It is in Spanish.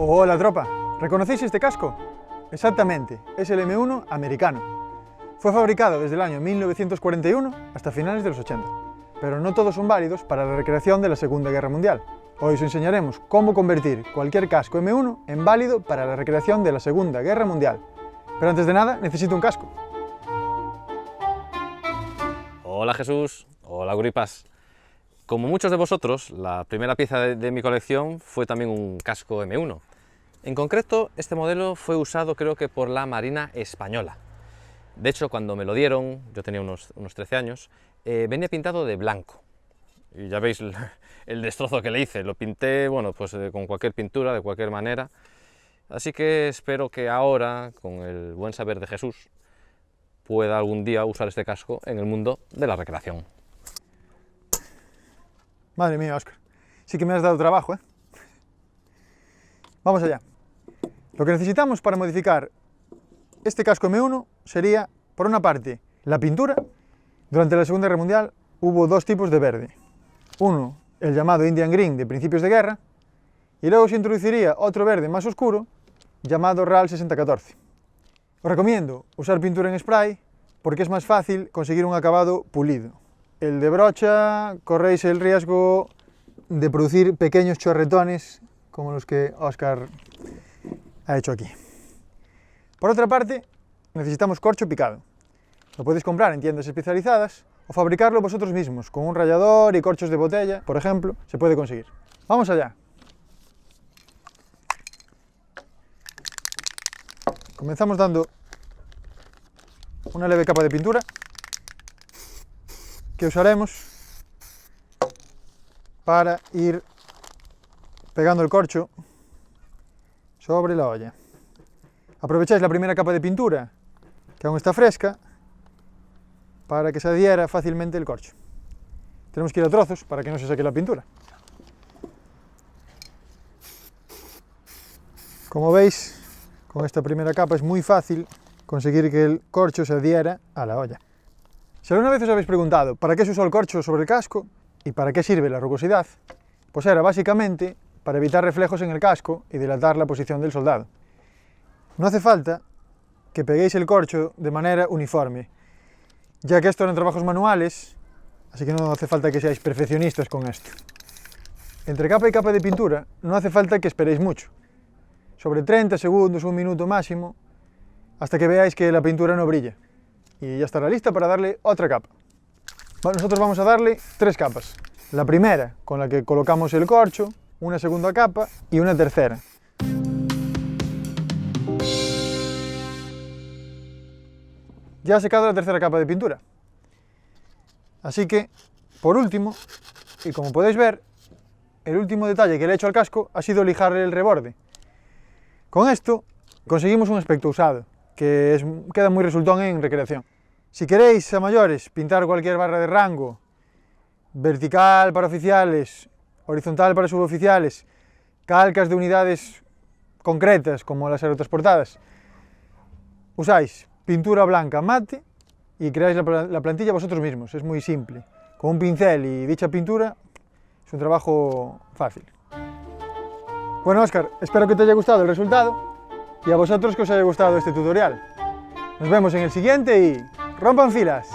Hola tropa, ¿reconocéis este casco? Exactamente, es el M1 americano. Fue fabricado desde el año 1941 hasta finales de los 80, pero no todos son válidos para la recreación de la Segunda Guerra Mundial. Hoy os enseñaremos cómo convertir cualquier casco M1 en válido para la recreación de la Segunda Guerra Mundial. Pero antes de nada, necesito un casco. Hola Jesús, hola Guripas. Como muchos de vosotros, la primera pieza de mi colección fue también un casco M1. En concreto, este modelo fue usado creo que por la Marina Española. De hecho, cuando me lo dieron, yo tenía unos 13 años, venía pintado de blanco. Y ya veis el destrozo que le hice. Lo pinté, bueno, pues con cualquier pintura, de cualquier manera. Así que espero que ahora, con el buen saber de Jesús, pueda algún día usar este casco en el mundo de la recreación. Madre mía, Óscar, sí que me has dado trabajo, ¿eh? Vamos allá. Lo que necesitamos para modificar este casco M1 sería, por una parte, la pintura. Durante la Segunda Guerra Mundial hubo dos tipos de verde. Uno, el llamado Indian Green de principios de guerra, y luego se introduciría otro verde más oscuro, llamado RAL 6014. Os recomiendo usar pintura en spray porque es más fácil conseguir un acabado pulido. El de brocha corréis el riesgo de producir pequeños chorretones como los que Óscar ha hecho aquí. Por otra parte, necesitamos corcho picado. Lo podéis comprar en tiendas especializadas o fabricarlo vosotros mismos con un rallador y corchos de botella, por ejemplo, se puede conseguir. ¡Vamos allá! Comenzamos dando una leve capa de pintura que usaremos para ir pegando el corcho sobre la olla. Aprovecháis la primera capa de pintura, que aún está fresca, para que se adhiera fácilmente el corcho. Tenemos que ir a trozos para que no se seque la pintura. Como veis, con esta primera capa es muy fácil conseguir que el corcho se adhiera a la olla. Si alguna vez os habéis preguntado para qué se usó el corcho sobre el casco y para qué sirve la rugosidad, pues era básicamente para evitar reflejos en el casco y dilatar la posición del soldado. No hace falta que peguéis el corcho de manera uniforme, ya que esto eran trabajos manuales, así que no hace falta que seáis perfeccionistas con esto. Entre capa y capa de pintura no hace falta que esperéis mucho, sobre 30 segundos, un minuto máximo, hasta que veáis que la pintura no brilla. Y ya estará lista para darle otra capa. Bueno, nosotros vamos a darle 3 capas. La primera, con la que colocamos el corcho, una segunda capa y una tercera. Ya ha secado la tercera capa de pintura. Así que, por último, y como podéis ver, el último detalle que le he hecho al casco ha sido lijarle el reborde. Con esto conseguimos un aspecto usado, que queda muy resultón en recreación. Si queréis a mayores pintar cualquier barra de rango, vertical para oficiales, horizontal para suboficiales, calcas de unidades concretas como las aerotransportadas, usáis pintura blanca mate y creáis la plantilla vosotros mismos, es muy simple. Con un pincel y dicha pintura es un trabajo fácil. Bueno, Óscar, espero que te haya gustado el resultado y a vosotros que os haya gustado este tutorial. Nos vemos en el siguiente y ¡rompan filas!